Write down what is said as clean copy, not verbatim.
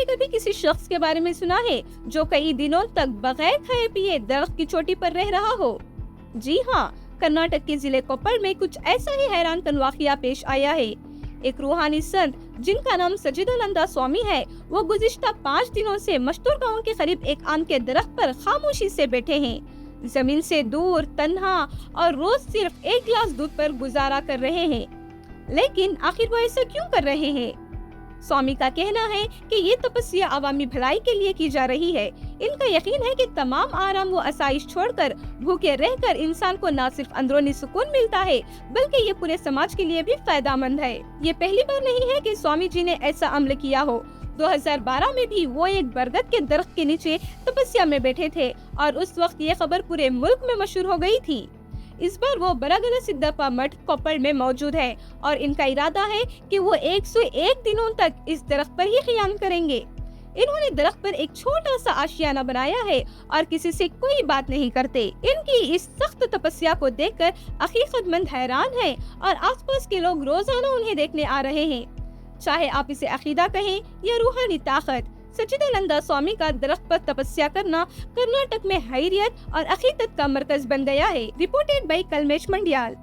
कभी किसी शख्स के बारे में सुना है जो कई दिनों तक बगैर खाए पिए दरख्त की चोटी पर रह रहा हो? जी हाँ, कर्नाटक के जिले कोप्पल में कुछ ऐसा ही हैरान कन वाकया पेश आया है। एक रूहानी संत जिनका नाम सच्चिदानंद स्वामी है, वो गुज़िश्ता 5 दिनों से मस्तूर गांव के करीब एक आम के दरख्त पर खामोशी से बैठे हैं। जमीन से दूर, तन्हा और रोज सिर्फ 1 गिलास दूध पर गुजारा कर रहे हैं। लेकिन आखिर वो ऐसा क्यों कर रहे हैं? स्वामी का कहना है कि ये तपस्या अवामी भलाई के लिए की जा रही है। इनका यकीन है कि तमाम आराम व आसाइश छोड़कर भूखे रहकर इंसान को न सिर्फ अंदरूनी सुकून मिलता है, बल्कि ये पूरे समाज के लिए भी फायदेमंद है। ये पहली बार नहीं है कि स्वामी जी ने ऐसा अमल किया हो। 2012 में भी वो एक बरगद के दरख्त के नीचे तपस्या में बैठे थे और उस वक्त ये खबर पूरे मुल्क में मशहूर हो गई थी। इस बार वो बरगद सिद्धप्पा मठ कोप्पल में मौजूद है और इनका इरादा है कि वो 101 दिनों तक इस दरख्त पर ही क़याम करेंगे। इन्होंने दरख्त पर एक छोटा सा आशियाना बनाया है और किसी से कोई बात नहीं करते। इनकी इस सख्त तपस्या को देखकर अकीदतमंद हैरान हैं और आसपास के लोग रोजाना उन्हें देखने आ रहे हैं। चाहे आप इसे अकीदा कहें या रूहानी ताकत, सच्चिदानंद स्वामी का दरख्त पर तपस्या करना कर्नाटक में हैरियत और अकीदत का मरकज बन गया है। Reported by Kalmesh Mandiyal.